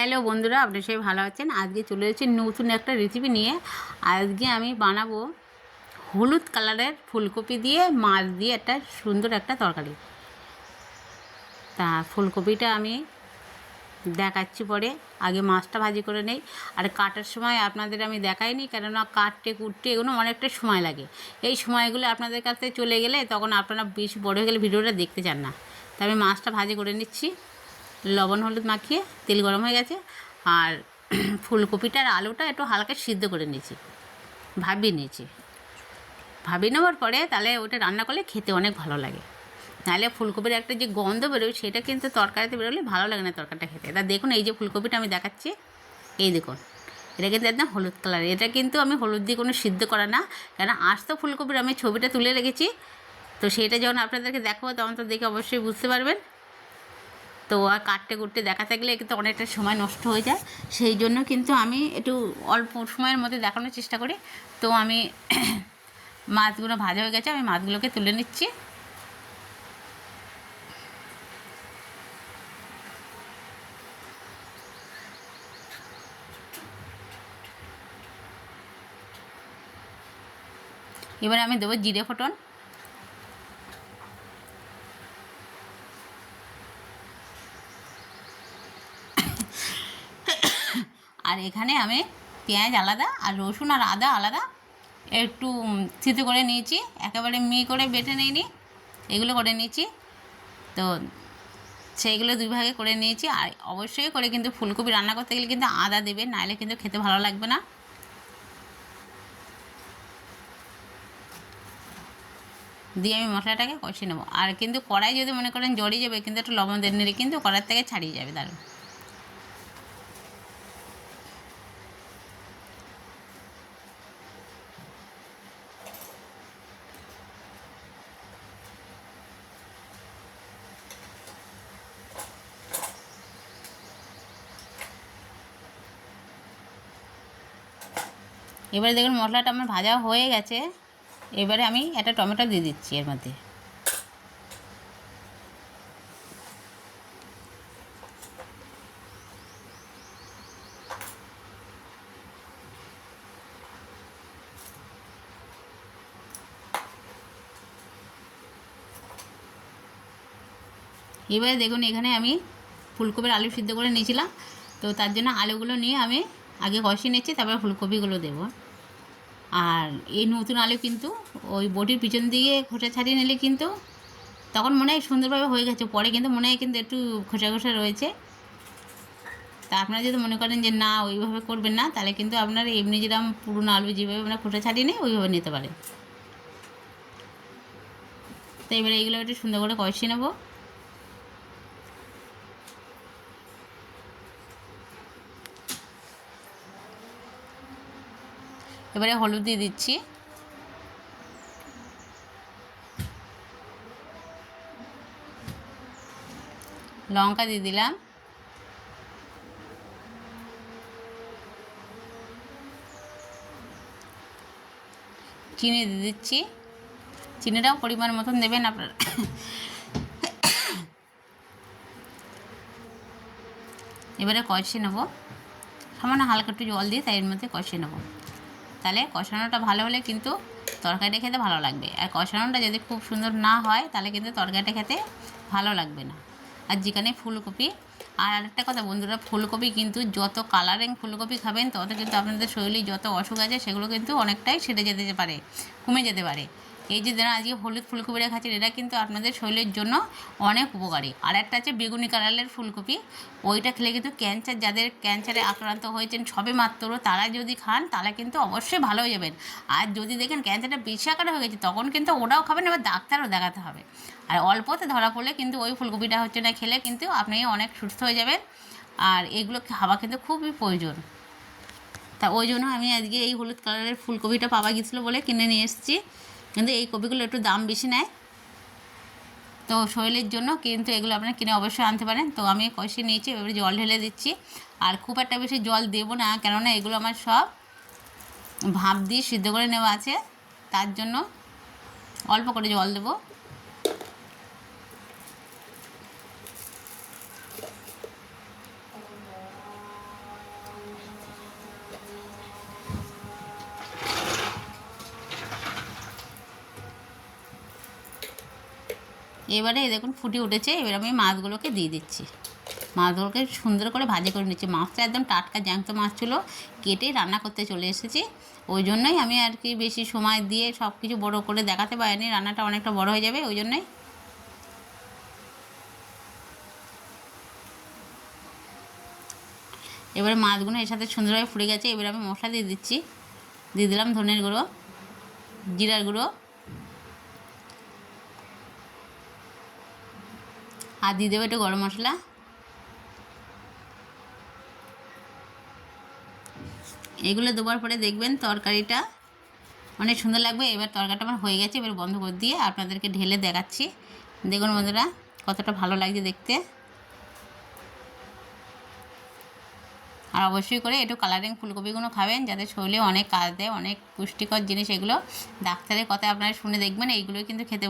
Hello বন্ধুরা, আপনারা সবাই ভালো আছেন। আজকে চলে এসেছি নতুন একটা রেসিপি নিয়ে। আজকে আমি বানাবো হলুদ কালারের ফুলকপি দিয়ে মাছ দিয়ে একটা সুন্দর একটা তরকারি। তা ফুলকপিটা আমি দেখাচ্ছি পরে, আগে মাছটা ভাজি করে নেই। আর কাটার সময় আপনাদের আমি দেখাইনি, কেননা কাটতে কুটতে এগুলো অনেকটা সময় লাগে। এই সময়গুলো আপনাদের কাছে চলে গেলে তখন আপনারা বেশি বড় হয়ে গেলে ভিডিওটা দেখতে চান না। তা আমি মাছটা ভাজি করে নিচ্ছি, লবণ হলুদ মাখিয়ে। তেল গরম হয়ে গেছে। আর ফুলকপিটার আলুটা একটু হালকা সিদ্ধ করে নিয়েছি, ভাবিয়ে নেওয়ার পরে তাহলে ওটা রান্না করলে খেতে অনেক ভালো লাগে। নাহলে ফুলকপির একটা যে গন্ধ বেরোয় সেটা কিন্তু তরকারিতে বেরোলে ভালো লাগে না তরকারিটা খেতে। তা দেখুন, এই যে ফুলকপিটা আমি দেখাচ্ছি, এই দেখুন, এটা কিন্তু একদম হলুদ কালার। এটা কিন্তু আমি হলুদ দিয়ে কোনো সিদ্ধ করা না, কেন আজ তো ফুলকপির আমি ছবিটা তুলে রেখেছি, তো সেটা যখন আপনাদেরকে দেখাবো তখন তো দেখে অবশ্যই বুঝতে পারবেন। তো আর কাটতে কুটতে দেখাতে গেলে কিন্তু অনেকটা সময় নষ্ট হয়ে যায়, সেই জন্য কিন্তু আমি একটু অল্প সময়ের মধ্যে দেখানোর চেষ্টা করি। তো আমি মাছগুলো ভাজা হয়ে গেছে, আমি মাছগুলোকে তুলে নিচ্ছি। এবারে আমি দেবো জিরে ফোড়ন, আর এখানে আমি পেঁয়াজ আলাদা আর রসুন আর আদা আলাদা একটু থেঁতো করে নিয়েছি, একেবারে করে বেটে নিইনি, এগুলো করে নিয়েছি। তো সেইগুলো দুই ভাগে করে নিয়েছি। আর অবশ্যই করে কিন্তু ফুলকপি রান্না করতে গেলে কিন্তু আদা দেবে, নাহলে কিন্তু খেতে ভালো লাগবে না। দিয়ে আমি মশলাটাকে কষিয়ে নেবো। আর কিন্তু কড়াই যদি মনে করেন জড়িয়ে যাবে, কিন্তু একটু লবণ দিয়ে নিলে কিন্তু কড়াই থেকে ছাড়িয়ে যাবে দারুণ। এবারে দেখুন মশলাটা আমার ভাজা হয়ে গেছে। এবারে আমি একটা টমেটো দিয়ে দিচ্ছি এর মধ্যে। এবারে দেখুন, এখানে আমি ফুলকপির আলু সিদ্ধ করে নিয়েছিলাম, তো তার জন্য আলুগুলো নিয়ে আমি আগে কষিয়ে নিচ্ছি, তারপরে ফুলকপিগুলো দেবো। আর এই নতুন আলু কিন্তু ওই বটির পিছন দিকে খোসা ছাড়িয়ে নিলে কিন্তু তখন মনে হয় সুন্দরভাবে হয়ে গেছে, পরে কিন্তু মনে হয় কিন্তু একটু খোসা খোসা রয়েছে। তা আপনারা যদি মনে করেন যে না ওইভাবে করবেন না, তাহলে কিন্তু আপনারা এমনি যেরকম পুরনো আলু যেভাবে আপনারা খোসা ছাড়িয়ে নেই ওইভাবে নিতে পারেন। তো এবারে এইগুলো একটু সুন্দর করে কষিয়ে নেবো। এবারে হলুদ দিয়ে দিচ্ছি, লঙ্কা দিয়ে দিলাম, চিনি দিয়ে দিচ্ছি। চিনিটাও পরিমাণ মতন দেবেন আপনারা। এবারে কষিয়ে নেবো, সামান্য হালকা একটু জল দিয়ে তাই এর মধ্যে কষিয়ে নেবো। তাহলে কষানোটা ভালো হলে কিন্তু তরকারিটা খেতে ভালো লাগবে। আর কষানোটা যদি খুব সুন্দর না হয় তাহলে কিন্তু তরকারিটা খেতে ভালো লাগবে না। আর যেখানে ফুলকপি, আর আরেকটা কথা বন্ধুরা, ফুলকপি কিন্তু যত কালারিং ফুলকপি খাবেন তত কিন্তু আপনাদের শরীরে যত অসুখ আছে সেগুলো কিন্তু অনেকটাই সেরে যেতে পারে, কমে যেতে পারে। এই যে যারা আজকে হলুদ ফুলকপিটা খাচ্ছেন, এটা কিন্তু আপনাদের শরীরের জন্য অনেক উপকারী। আর একটা আছে বেগুনি কালারের ফুলকপি, ওইটা খেলে কিন্তু ক্যান্সার, যাদের ক্যান্সারে আক্রান্ত হয়েছেন সবে মাত্র, তারা যদি খান তাহলে কিন্তু অবশ্যই ভালো হয়ে যাবেন। আর যদি দেখেন ক্যান্সারটা বেশি আকারে হয়ে গেছে, তখন কিন্তু ওটাও খাবেন, এবার ডাক্তারও দেখাতে হবে। আর অল্পতে ধরা পড়লে কিন্তু ওই ফুলকপিটা হচ্ছে না খেলে কিন্তু আপনি অনেক সুস্থ হয়ে যাবেন। আর এগুলো খাওয়া কিন্তু খুবই প্রয়োজন। তা ওই জন্য আমি আজকে এই হলুদ কালারের ফুলকপিটা পাওয়া গেছিলো বলে কিনে নিয়ে এসেছি। কিন্তু এই কপিগুলো একটু দাম বেশি নেয়, তো শরীরের জন্য কিন্তু এগুলো আপনারা কিনে অবশ্যই আনতে পারেন। তো আমি কষিয়ে নিয়েছি, এবারে জল ঢেলে দিচ্ছি। আর খুব একটা বেশি জল দেবো না, কেননা এগুলো আমার সব ভাপ দিয়ে সিদ্ধ করে নেওয়া আছে, তার জন্য অল্প করে জল দেবো। এবারে দেখুন ফুটে উঠেছে, এবার আমি মাছগুলোকে দিয়ে দিচ্ছি। মাছগুলোকে সুন্দর করে ভাজি করে নিচ্ছি। মাছটা একদম টাটকা জ্যান্ত মাছ ছিল, কেটে রান্না করতে চলে এসেছি। ওই জন্যই আমি আর কি বেশি সময় দিয়ে সব কিছু বড়ো করে দেখাতে পারিনি, রান্নাটা অনেকটা বড় হয়ে যাবে ওই জন্যই। এবারে মাছগুলো এর সাথে সুন্দরভাবে ফুটে গেছে। এবারে আমি মশলা দিয়ে দিচ্ছি। দিয়ে দিলাম ধনের গুঁড়ো, জিরার গুঁড়ো, আর দিয়ে দেবো একটু গরম মশলা। এগুলো দেওয়ার পরে দেখবেন তরকারিটা অনেক সুন্দর লাগবে। এবার তরকারিটা আমার হয়ে গেছে, এবার বন্ধ করে দিয়ে আপনাদেরকে ঢেলে দেখাচ্ছি। দেখুন বন্ধুরা কতটা ভালো লাগছে দেখতে। আর অবশ্যই করে একটু কালারিং ফুলকপিগুলো খাবেন, যাতে শরীরে অনেক কাজ দেয়, অনেক পুষ্টিকর জিনিস এগুলো। ডাক্তারের কথা আপনারা শুনে দেখবেন, এইগুলো কিন্তু খেতে